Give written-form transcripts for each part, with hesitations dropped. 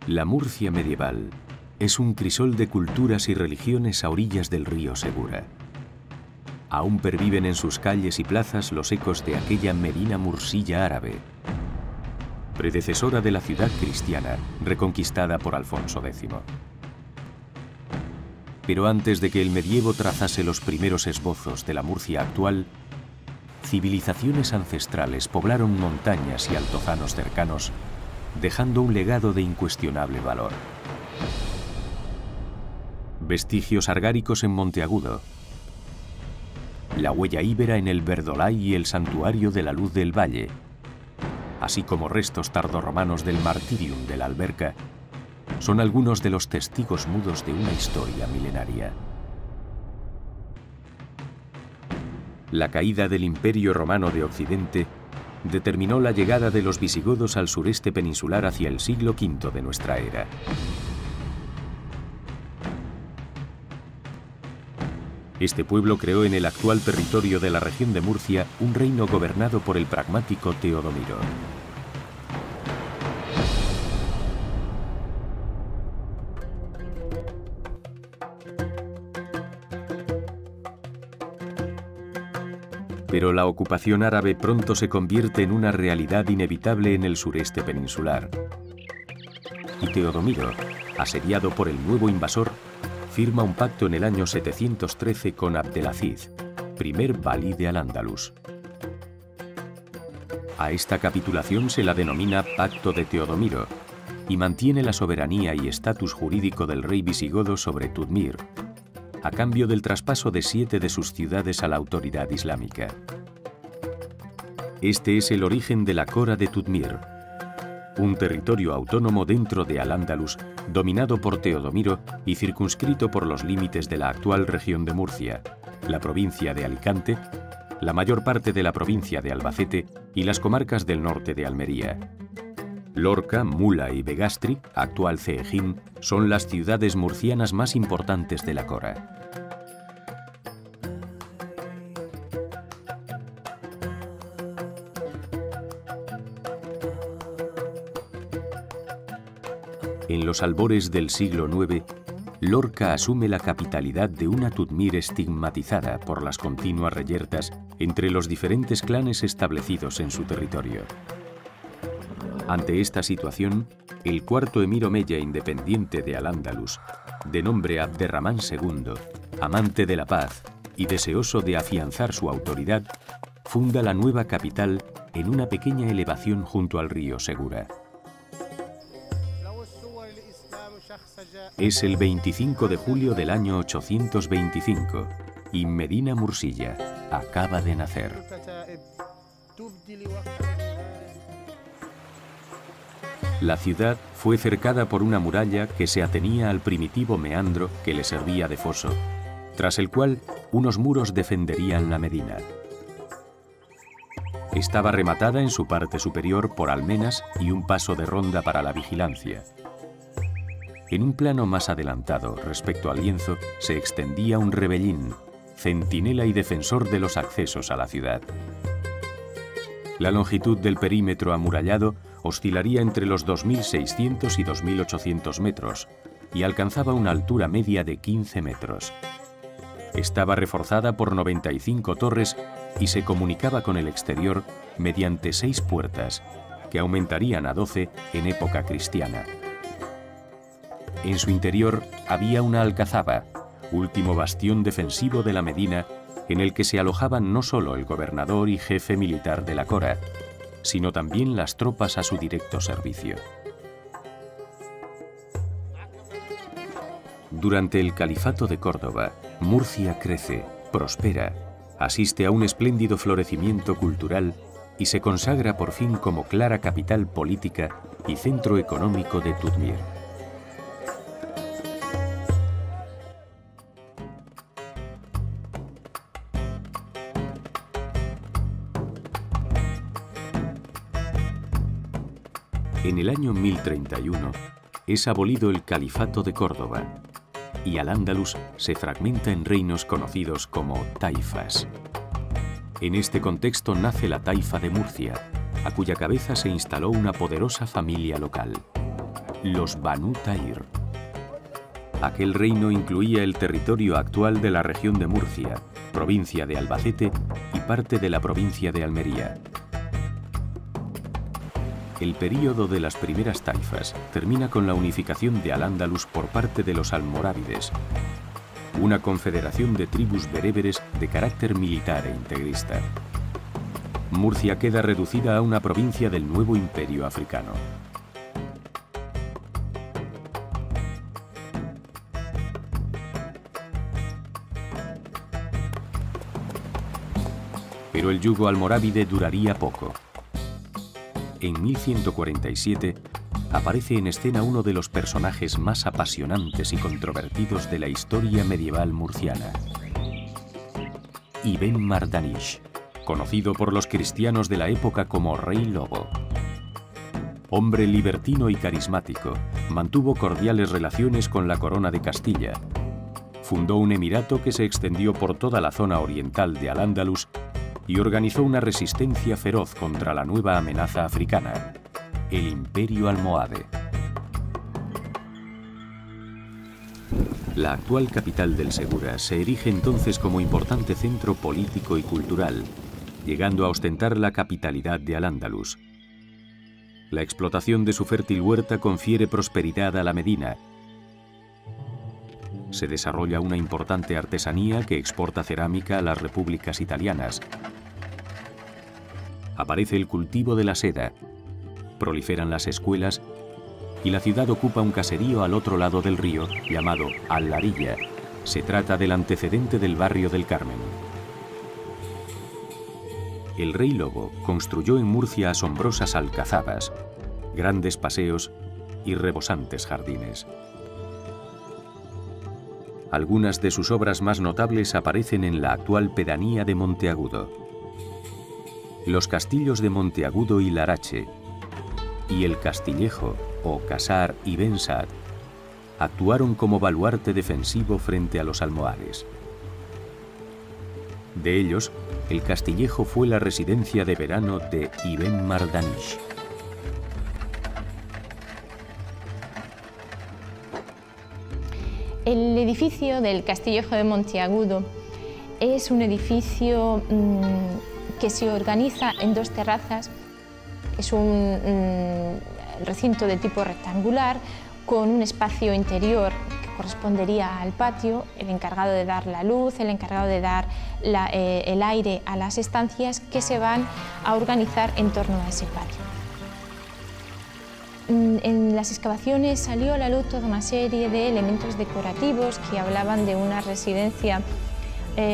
La Murcia medieval es un crisol de culturas y religiones a orillas del río Segura. Aún perviven en sus calles y plazas los ecos de aquella Medina Mursilla árabe, predecesora de la ciudad cristiana reconquistada por Alfonso X. Pero antes de que el medievo trazase los primeros esbozos de la Murcia actual, civilizaciones ancestrales poblaron montañas y altozanos cercanos, dejando un legado de incuestionable valor. Vestigios argáricos en Monteagudo, la huella íbera en el Verdolay y el santuario de la Luz del Valle, así como restos tardorromanos del Martirium de la Alberca, son algunos de los testigos mudos de una historia milenaria. La caída del Imperio Romano de Occidente determinó la llegada de los visigodos al sureste peninsular hacia el siglo V de nuestra era. Este pueblo creó en el actual territorio de la región de Murcia un reino gobernado por el pragmático Teodomiro. Pero la ocupación árabe pronto se convierte en una realidad inevitable en el sureste peninsular. Y Teodomiro, asediado por el nuevo invasor, firma un pacto en el año 713 con Abdelaziz, primer valí de Al-Ándalus. A esta capitulación se la denomina Pacto de Teodomiro y mantiene la soberanía y estatus jurídico del rey visigodo sobre Tudmir, a cambio del traspaso de 7 de sus ciudades a la autoridad islámica. Este es el origen de la Cora de Tudmir, un territorio autónomo dentro de Al-Ándalus, dominado por Teodomiro y circunscrito por los límites de la actual región de Murcia, la provincia de Alicante, la mayor parte de la provincia de Albacete y las comarcas del norte de Almería. Lorca, Mula y Begastri, actual Ceejín, son las ciudades murcianas más importantes de la Cora. En los albores del siglo IX, Lorca asume la capitalidad de una Tudmir estigmatizada por las continuas reyertas entre los diferentes clanes establecidos en su territorio. Ante esta situación, el cuarto emir omeya independiente de Al-Ándalus, de nombre Abderramán II, amante de la paz y deseoso de afianzar su autoridad, funda la nueva capital en una pequeña elevación junto al río Segura. Es el 25 de julio del año 825 y Medina Mursilla acaba de nacer. La ciudad fue cercada por una muralla que se atenía al primitivo meandro que le servía de foso, tras el cual unos muros defenderían la medina. Estaba rematada en su parte superior por almenas y un paso de ronda para la vigilancia. En un plano más adelantado respecto al lienzo se extendía un rebellín, centinela y defensor de los accesos a la ciudad. La longitud del perímetro amurallado oscilaría entre los 2.600 y 2.800 metros y alcanzaba una altura media de 15 metros. Estaba reforzada por 95 torres y se comunicaba con el exterior mediante 6 puertas, que aumentarían a 12 en época cristiana. En su interior había una alcazaba, último bastión defensivo de la Medina, en el que se alojaban no solo el gobernador y jefe militar de la Cora, sino también las tropas a su directo servicio. Durante el Califato de Córdoba, Murcia crece, prospera, asiste a un espléndido florecimiento cultural y se consagra por fin como clara capital política y centro económico de Tudmir. En el año 1031 es abolido el Califato de Córdoba y Al-Ándalus se fragmenta en reinos conocidos como taifas. En este contexto nace la taifa de Murcia, a cuya cabeza se instaló una poderosa familia local. los Banu Tahir. Aquel reino incluía el territorio actual de la región de Murcia, provincia de Albacete y parte de la provincia de Almería. El período de las primeras taifas termina con la unificación de Al-Ándalus por parte de los almorávides, una confederación de tribus bereberes de carácter militar e integrista. Murcia queda reducida a una provincia del nuevo imperio africano. Pero el yugo almorávide duraría poco. En 1147 aparece en escena uno de los personajes más apasionantes y controvertidos de la historia medieval murciana, Ibn Mardanish, conocido por los cristianos de la época como Rey Lobo. Hombre libertino y carismático, mantuvo cordiales relaciones con la corona de Castilla. Fundó un emirato que se extendió por toda la zona oriental de Al-Ándalus y organizó una resistencia feroz contra la nueva amenaza africana, el Imperio Almohade. La actual capital del Segura se erige entonces como importante centro político y cultural, llegando a ostentar la capitalidad de Al-Ándalus. La explotación de su fértil huerta confiere prosperidad a la Medina. Se desarrolla una importante artesanía que exporta cerámica a las repúblicas italianas. Aparece el cultivo de la seda, proliferan las escuelas y la ciudad ocupa un caserío al otro lado del río llamado Al-Larilla. Se trata del antecedente del barrio del Carmen. El Rey Lobo construyó en Murcia asombrosas alcazabas, grandes paseos y rebosantes jardines. Algunas de sus obras más notables aparecen en la actual pedanía de Monteagudo. Los castillos de Monteagudo y Larache y el Castillejo o Casar y Ben Saad actuaron como baluarte defensivo frente a los almohades. De ellos, el Castillejo fue la residencia de verano de Ibn Mardanish. El edificio del Castillejo de Monteagudo es un edificio que se organiza en dos terrazas. Es un recinto de tipo rectangular con un espacio interior que correspondería al patio, el encargado de dar la luz, el encargado de dar el aire a las estancias que se van a organizar en torno a ese patio. En las excavaciones salió a la luz toda una serie de elementos decorativos que hablaban de una residencia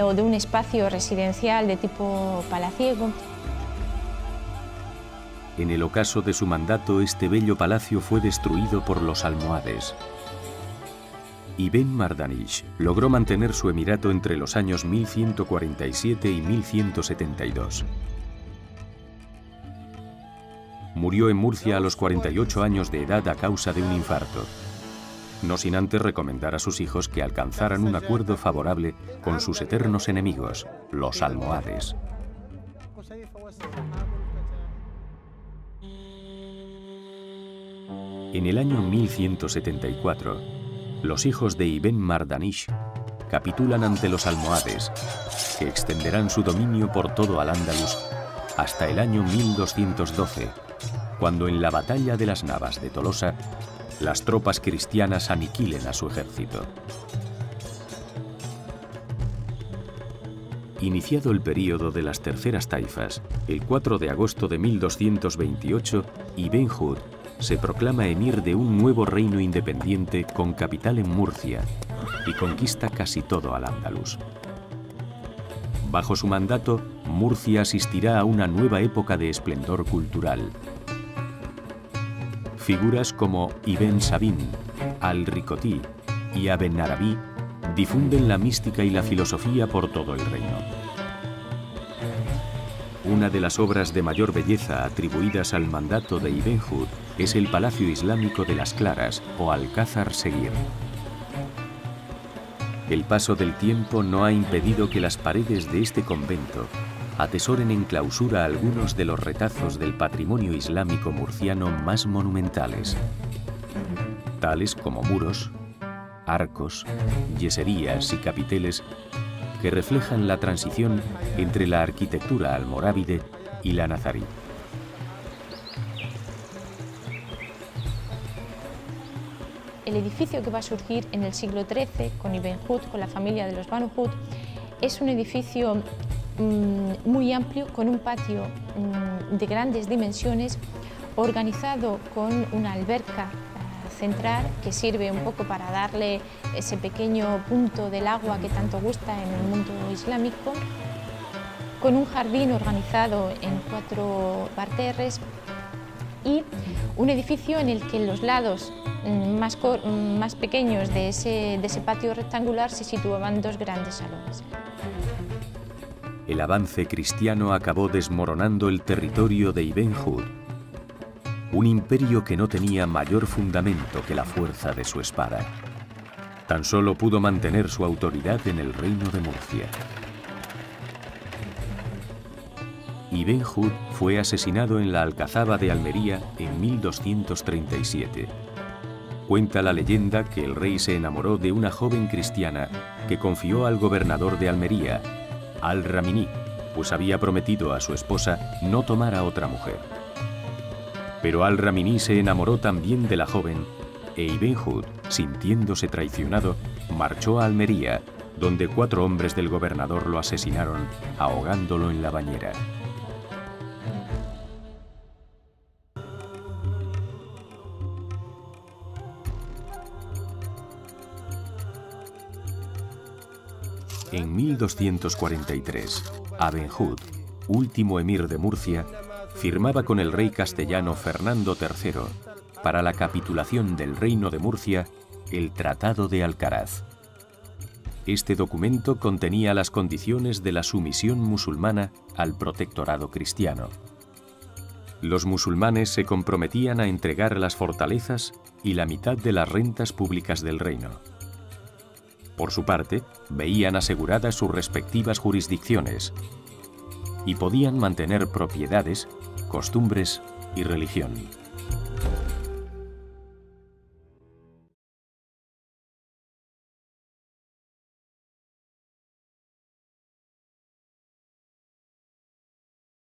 o de un espacio residencial de tipo palaciego. En el ocaso de su mandato, este bello palacio fue destruido por los almohades. Ibn Mardanish logró mantener su emirato entre los años 1147 y 1172. Murió en Murcia a los 48 años de edad a causa de un infarto, no sin antes recomendar a sus hijos que alcanzaran un acuerdo favorable con sus eternos enemigos, los almohades. En el año 1174, los hijos de Ibn Mardanish capitulan ante los almohades, que extenderán su dominio por todo Al-Ándalus hasta el año 1212, cuando en la batalla de las Navas de Tolosa, las tropas cristianas aniquilen a su ejército. Iniciado el período de las terceras taifas, el 4 de agosto de 1228, Ibn Hud se proclama emir de un nuevo reino independiente con capital en Murcia y conquista casi todo Al-Ándalus. Bajo su mandato, Murcia asistirá a una nueva época de esplendor cultural. Figuras como Ibn Sabin, Al-Rikoti y Ibn Arabi difunden la mística y la filosofía por todo el reino. Una de las obras de mayor belleza atribuidas al mandato de Ibn Hud es el Palacio Islámico de las Claras o Alcázar Seguir. El paso del tiempo no ha impedido que las paredes de este convento atesoren en clausura algunos de los retazos del patrimonio islámico murciano más monumentales. tales como muros, arcos, yeserías y capiteles que reflejan la transición entre la arquitectura almorávide y la nazarí. El edificio que va a surgir en el siglo XIII con Ibn Hud, con la familia de los Banu Hud, es un edificio muy amplio, con un patio de grandes dimensiones, organizado con una alberca central que sirve un poco para darle ese pequeño punto del agua que tanto gusta en el mundo islámico, con un jardín organizado en 4 parterres y un edificio en el que en los lados más pequeños de ese patio rectangular se situaban 2 grandes salones. El avance cristiano acabó desmoronando el territorio de Ibn Hud, un imperio que no tenía mayor fundamento que la fuerza de su espada. Tan solo pudo mantener su autoridad en el reino de Murcia. Ibn Hud fue asesinado en la Alcazaba de Almería en 1237. Cuenta la leyenda que el rey se enamoró de una joven cristiana que confió al gobernador de Almería, Al-Ramini, pues había prometido a su esposa no tomar a otra mujer. Pero Al-Ramini se enamoró también de la joven e Ibn Hud, sintiéndose traicionado, marchó a Almería, donde 4 hombres del gobernador lo asesinaron, ahogándolo en la bañera. En 1243, Ibn Hud, último emir de Murcia, firmaba con el rey castellano Fernando III para la capitulación del reino de Murcia el Tratado de Alcaraz. Este documento contenía las condiciones de la sumisión musulmana al protectorado cristiano. Los musulmanes se comprometían a entregar las fortalezas y la mitad de las rentas públicas del reino. Por su parte, veían aseguradas sus respectivas jurisdicciones y podían mantener propiedades, costumbres y religión.